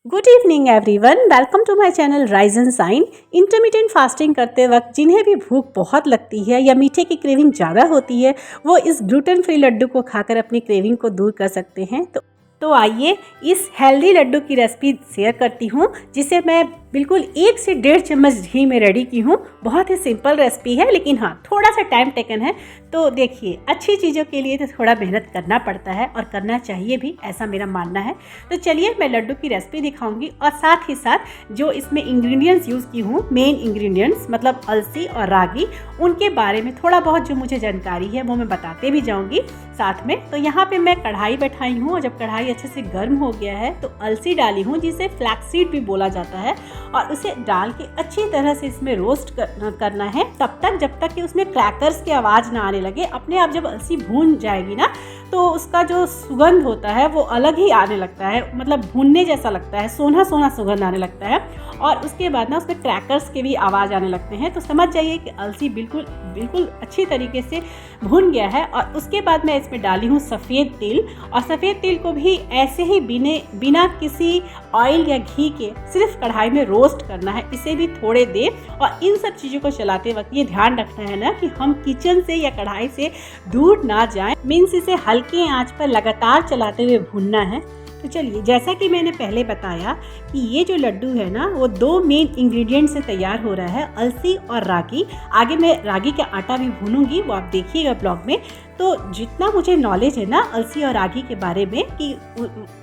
Good evening everyone, welcome to my channel rise and shine. Intermittent fasting करते वक्त जिन्हें भी भूख बहुत लगती है या मीठे की क्रेविंग ज़्यादा होती है, वो इस ग्लूटेन फ्री लड्डू को खाकर अपनी क्रेविंग को दूर कर सकते हैं। तो आइए इस हेल्दी लड्डू की रेसिपी शेयर करती हूँ, जिसे मैं बिल्कुल 1 से 1.5 चम्मच घी में रेडी की हूँ। बहुत ही सिंपल रेसिपी है, लेकिन हाँ, थोड़ा सा टाइम टेकन है। तो देखिए, अच्छी चीज़ों के लिए तो थोड़ा मेहनत करना पड़ता है और करना चाहिए भी, ऐसा मेरा मानना है। तो चलिए मैं लड्डू की रेसिपी दिखाऊंगी और साथ ही साथ जो इसमें इंग्रेडिएंट्स यूज़ की हूँ, मेन इंग्रेडिएंट्स मतलब अलसी और रागी, उनके बारे में थोड़ा बहुत जो मुझे जानकारी है वो मैं बताते भी जाऊँगी साथ में। तो यहाँ पे मैं कढ़ाई बैठाई हूँ और जब कढ़ाई अच्छे से गर्म हो गया है तो अलसी डाली हूँ, जिसे फ्लैक्सीड भी बोला जाता है, और उसे डाल के अच्छी तरह से इसमें रोस्ट करना है तब तक जब तक कि उसमें क्रैकर्स की आवाज़ ना आने लगे। अपने आप जब अलसी भून जाएगी ना, तो उसका जो सुगंध होता है वो अलग ही आने लगता है, मतलब भूनने जैसा लगता है, सोना सोना सुगंध आने लगता है। और उसके बाद ना उसमें क्रैकर्स के भी आवाज़ आने लगते हैं। तो समझ जाइए कि अलसी बिल्कुल अच्छी तरीके से भून गया है। और उसके बाद मैं इसमें डाली हूँ सफ़ेद तिल, और सफ़ेद तिल को भी ऐसे ही बिना किसी ऑयल या घी के सिर्फ कढ़ाई में रोस्ट करना है, इसे भी थोड़े देर। और इन सब चीज़ों को चलाते वक्त ये ध्यान रखना है ना कि हम किचन से या कढ़ाई से दूर ना जाएं, मीन्स इसे हल्के आंच पर लगातार चलाते हुए भूनना है। तो चलिए, जैसा कि मैंने पहले बताया कि ये जो लड्डू है ना, वो 2 मेन इंग्रेडिएंट से तैयार हो रहा है, अलसी और रागी। आगे मैं रागी का आटा भी भूनूंगी, वो आप देखिएगा ब्लॉग में। तो जितना मुझे नॉलेज है ना अलसी और रागी के बारे में कि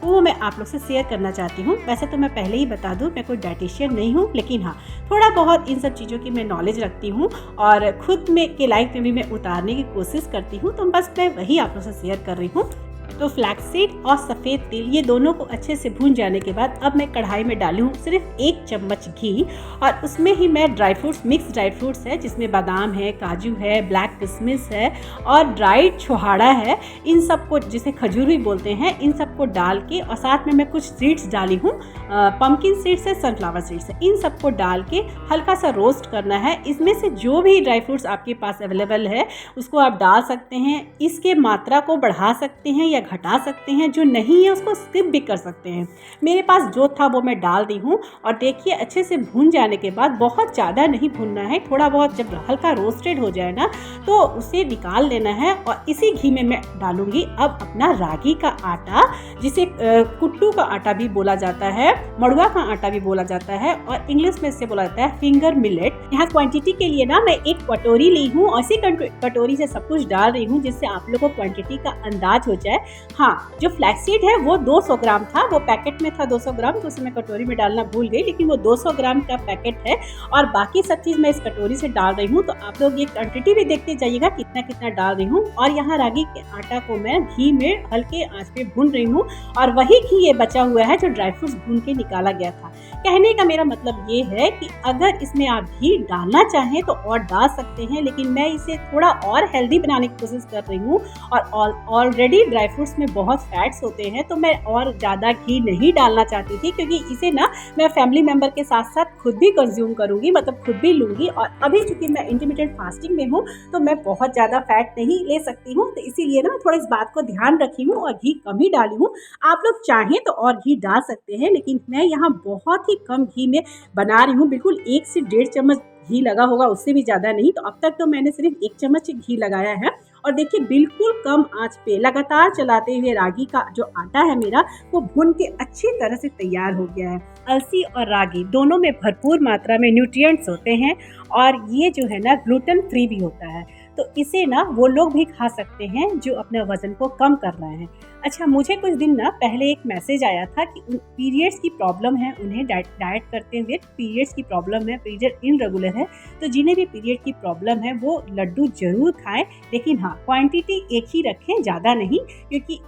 वो मैं आप लोग से शेयर करना चाहती हूँ। वैसे तो मैं पहले ही बता दूँ, मैं कोई डाइटिशियन नहीं हूँ, लेकिन हाँ, थोड़ा बहुत इन सब चीज़ों की मैं नॉलेज रखती हूँ और खुद में के लाइफ में भी मैं उतारने की कोशिश करती हूँ। तो बस मैं वही आप लोग से शेयर कर रही हूँ। तो फ्लैक्सीड और सफ़ेद तिल, ये दोनों को अच्छे से भून जाने के बाद अब मैं कढ़ाई में डाली हूँ सिर्फ 1 चम्मच घी, और उसमें ही मैं dry fruits, mix dry fruits है, जिसमें बादाम है, काजू है, ब्लैक किशमिश है और ड्राइड छुहाड़ा है, इन सबको, जिसे खजूर भी बोलते हैं, इन सबको डाल के, और साथ में मैं कुछ सीड्स डाली हूँ, पम्पकिन सीड्स है, सनफ्लावर सीड्स है, इन सबको डाल के हल्का सा रोस्ट करना है। इसमें से जो भी ड्राई फ्रूट्स आपके पास अवेलेबल है उसको आप डाल सकते हैं। इसके मात्रा को बढ़ा सकते हैं या घटा सकते हैं, जो नहीं है उसको स्किप भी कर सकते हैं। मेरे पास जो था वो मैं डाल दी हूँ। और देखिए, अच्छे से भून जाने के बाद, बहुत ज़्यादा नहीं भूनना है, थोड़ा बहुत जब हल्का रोस्टेड हो जाए ना, तो उसे निकाल लेना है। और इसी घी में मैं डालूंगी अब अपना रागी का आटा, जिसे कुट्टू का आटा भी बोला जाता है, मड़ुआ का आटा भी बोला जाता है, और इंग्लिश में इसे बोला जाता है फिंगर मिलेट। यहाँ क्वांटिटी के लिए ना मैं 1 कटोरी ली हूँ, और इसी कटोरी से सब कुछ डाल रही हूँ, जिससे आप लोगों को क्वांटिटी का अंदाज हो जाए। हाँ, जो फ्लैक्सीड है वो 200 ग्राम था, वो पैकेट में था 200 ग्राम, तो उसे मैं कटोरी में डालना भूल गई, लेकिन वो 200 ग्राम का पैकेट है। और बाकी सब चीज़ मैं इस कटोरी से डाल रही हूँ। तो आप लोग ये क्वांटिटी भी देखते जाइएगा कितना कितना डाल रही हूँ। और यहाँ रागी के आटा को मैं घी में हल्के आंच पे भून रही हूँ, और वही घी ये बचा हुआ है जो ड्राई फ्रूट्स भून के निकाला गया था। कहने का मेरा मतलब ये है कि अगर इसमें आप घी डालना चाहें तो और डाल सकते हैं, लेकिन मैं इसे थोड़ा और हेल्दी बनाने की कोशिश कर रही हूँ। और ऑलरेडी ड्राई फ्रूट्स में बहुत फैट्स होते हैं, तो मैं और ज़्यादा घी नहीं डालना चाहती थी, क्योंकि इसे ना मैं फैमिली मेम्बर के साथ साथ खुद भी कंज्यूम करूँगी, मतलब खुद भी लूँगी। और अभी चूँकि मैं इंटरमिटेंट फास्टिंग में हूँ, तो मैं बहुत ज़्यादा फैट नहीं ले सकती हूँ, तो इसीलिए ना थोड़ा इस बात को ध्यान रखी हूँ और घी कम ही डाली हूँ। आप लोग चाहें तो और घी डाल सकते हैं, लेकिन मैं यहाँ बहुत ही कम घी में बना रही हूँ, बिल्कुल 1 से 1.5 चम्मच घी लगा होगा, उससे भी ज़्यादा नहीं। तो अब तक तो मैंने सिर्फ 1 चम्मच घी लगाया है। और देखिए, बिल्कुल कम आंच पे लगातार चलाते हुए रागी का जो आटा है मेरा, वो भून के अच्छी तरह से तैयार हो गया है। अलसी और रागी दोनों में भरपूर मात्रा में न्यूट्रिएंट्स होते हैं, और ये जो है ना ग्लूटेन फ्री भी होता है। तो इसे ना वो लोग भी खा सकते हैं जो अपने वजन को कम कर रहे हैं। अच्छा, मुझे कुछ दिन ना पहले एक मैसेज आया था कि पीरियड्स की प्रॉब्लम है, उन्हें डाइट करते हुए पीरियड्स की प्रॉब्लम है, पीरियड इनरेगुलर है, तो जिन्हें भी पीरियड की प्रॉब्लम है वो लड्डू जरूर खाएं, लेकिन हाँ, क्वांटिटी एक ही रखें, ज़्यादा नहीं, क्योंकि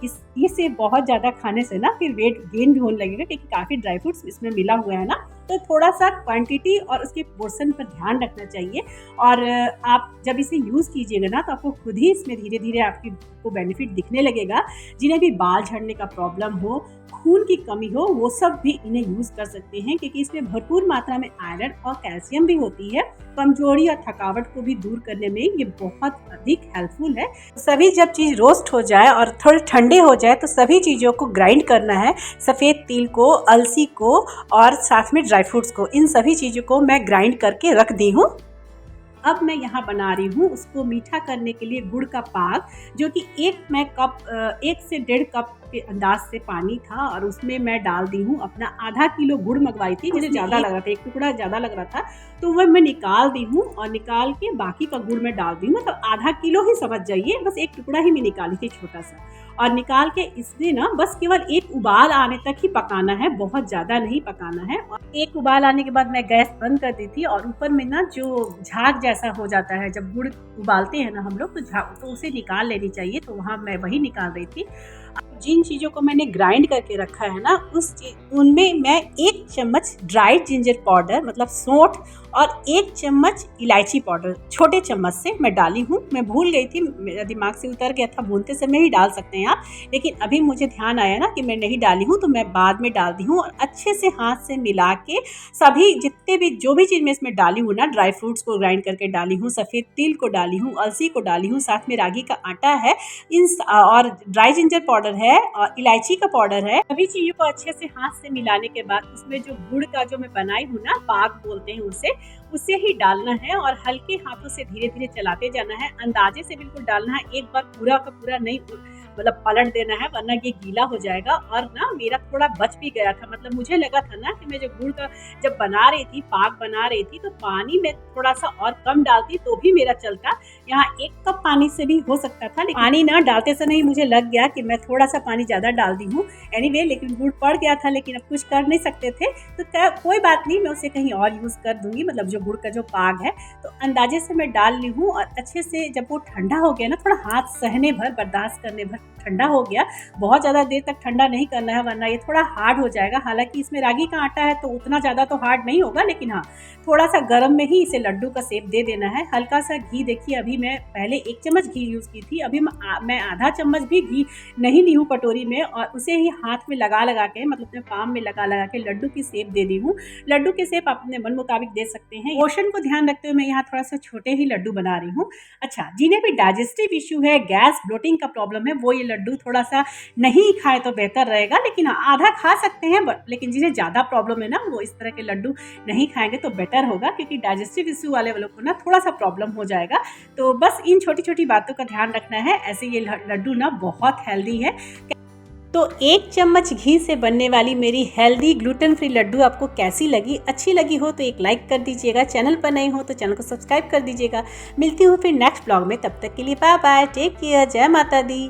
इसे बहुत ज़्यादा खाने से ना फिर वेट गेन भी होने लगेगा, क्योंकि काफ़ी ड्राई फ्रूट्स इसमें मिला हुआ है ना। तो थोड़ा सा क्वांटिटी और उसके पोर्शन पर ध्यान रखना चाहिए। और आप जब इसे यूज़ कीजिएगा ना, तो आपको खुद ही इसमें धीरे धीरे आपको बेनिफिट दिखने लगेगा। जिन्हें भी भी बाल झड़ने का प्रॉब्लम हो, खून की कमी हो, वो सब भी इन्हें यूज़ कर सकते हैं क्योंकि इसमें भरपूर मात्रा में आयरन और कैल्शियम भी होती है। कमजोरी और थकावट को भी दूर करने में ये बहुत अधिक हेल्पफुल है। सभी जब चीज़ रोस्ट हो जाए और थोड़े ठंडे हो जाए तो सभी चीज़ों को ग्राइंड करना है। सफ़ेद तिल को, अलसी को और साथ में ड्राई फ्रूट्स को, इन सभी चीज़ों को मैं ग्राइंड करके रख दी हूँ। अब मैं यहाँ बना रही हूँ उसको मीठा करने के लिए गुड़ का पाक, जो कि 1 से 1.5 कप के अंदाज से पानी था और उसमें मैं डाल दी हूँ अपना आधा किलो गुड़ मंगवाई थी। मुझे ज़्यादा लग रहा था, 1 टुकड़ा ज़्यादा लग रहा था, तो वह मैं निकाल दी हूँ और निकाल के बाकी का गुड़ मैं डाल दी हूँ। मतलब आधा किलो ही समझ जाइए, बस 1 टुकड़ा ही मैं निकाली थी छोटा सा। और निकाल के इसने ना बस केवल 1 उबाल आने तक ही पकाना है, बहुत ज़्यादा नहीं पकाना है। और 1 उबाल आने के बाद मैं गैस बंद कर दी थी और ऊपर में ना जो झाग जैसा हो जाता है जब गुड़ उबालते हैं ना हम लोग, तो उसे निकाल लेनी चाहिए, तो वहाँ मैं वही निकाल रही थी। जिन चीज़ों को मैंने ग्राइंड करके रखा है ना उनमें मैं 1 चम्मच ड्राइड जिंजर पाउडर मतलब सौंठ और 1 चम्मच इलायची पाउडर छोटे चम्मच से मैं डाली हूँ। मैं भूल गई थी, मेरा दिमाग से उतर गया था, भूनते समय ही डाल सकते हैं आप, लेकिन अभी मुझे ध्यान आया ना कि मैं नहीं डाली हूँ तो मैं बाद में डाल दी हूँ। और अच्छे से हाथ से मिला के सभी जितने भी जो भी चीज़ मैं इसमें डाली हूँ ना, ड्राई फ्रूट्स को ग्राइंड करके डाली हूँ, सफ़ेद तिल को डाली हूँ, अलसी को डाली हूँ, साथ में रागी का आटा है, और ड्राई जिंजर पाउडर है और इलायची का पाउडर है। सभी चीज़ों को अच्छे से हाथ से मिलाने के बाद उसमें जो गुड़ का जो मैं बनाई हूँ ना, पाक बोलते हैं उसे ही डालना है और हल्के हाथों से धीरे धीरे चलाते जाना है। अंदाजे से बिल्कुल डालना है, एक बार पूरा का पूरा नहीं मतलब पलट देना है, वरना ये गीला हो जाएगा। और ना मेरा थोड़ा बच भी गया था, मतलब मुझे लगा था ना कि मैं जो गुड़ का जब बना रही थी, पाक बना रही थी, तो पानी में थोड़ा सा और कम डालती तो भी मेरा चलता। यहाँ 1 कप पानी से भी हो सकता था, लेकिन पानी ना डालते समय ही मुझे लग गया कि मैं थोड़ा सा पानी ज़्यादा डाल दी हूँ। एनीवे, लेकिन गुड़ पड़ गया था, लेकिन अब कुछ कर नहीं सकते थे, तो कोई बात नहीं, मैं उसे कहीं और यूज़ कर दूंगी। मतलब जो गुड़ का जो पाक है तो अंदाजे से मैं डाल ली हूँ। और अच्छे से जब वो ठंडा हो गया ना, थोड़ा हाथ सहने भर, बर्दाश्त करने भर ठंडा हो गया, बहुत ज़्यादा देर तक ठंडा नहीं करना है वरना ये थोड़ा हार्ड हो जाएगा। हालांकि इसमें रागी का आटा है तो उतना ज़्यादा तो हार्ड नहीं होगा, लेकिन हाँ, थोड़ा सा गर्म में ही इसे लड्डू का शेप दे देना है। हल्का सा घी, देखिए अभी मैं पहले 1 चम्मच घी यूज़ की थी, अभी मैं आधा चम्मच भी घी नहीं ली हूँ कटोरी में, और उसे ही हाथ में लगा के, मतलब अपने पाम में लगा के लड्डू की शेप दे दी हूँ। लड्डू की शेप आप अपने मन मुताबिक दे सकते हैं। पोर्शन को ध्यान रखते हुए मैं यहाँ थोड़ा सा छोटे ही लड्डू बना रही हूँ। अच्छा, जिन्हें भी डाइजेस्टिव इश्यू है, गैस ब्लोटिंग का प्रॉब्लम है, वो ये लड्डू थोड़ा सा नहीं खाए तो बेहतर रहेगा, लेकिन आधा खा सकते हैं। लेकिन जिन्हें ज़्यादा प्रॉब्लम है ना, वो इस तरह के लड्डू नहीं खाएंगे तो बेटर होगा, क्योंकि डाइजेस्टिव इश्यू वाले वालों को ना थोड़ा सा प्रॉब्लम हो जाएगा। तो बस इन छोटी छोटी बातों का ध्यान रखना है। ऐसे ये लड्डू ना बहुत हेल्दी है। तो 1 चम्मच घी से बनने वाली मेरी हेल्दी ग्लूटेन फ्री लड्डू आपको कैसी लगी? अच्छी लगी हो तो एक लाइक कर दीजिएगा, चैनल पर नए हो तो चैनल को सब्सक्राइब कर दीजिएगा। मिलती हूँ फिर नेक्स्ट ब्लॉग में, तब तक के लिए बाय बाय, टेक केयर, जय माता दी।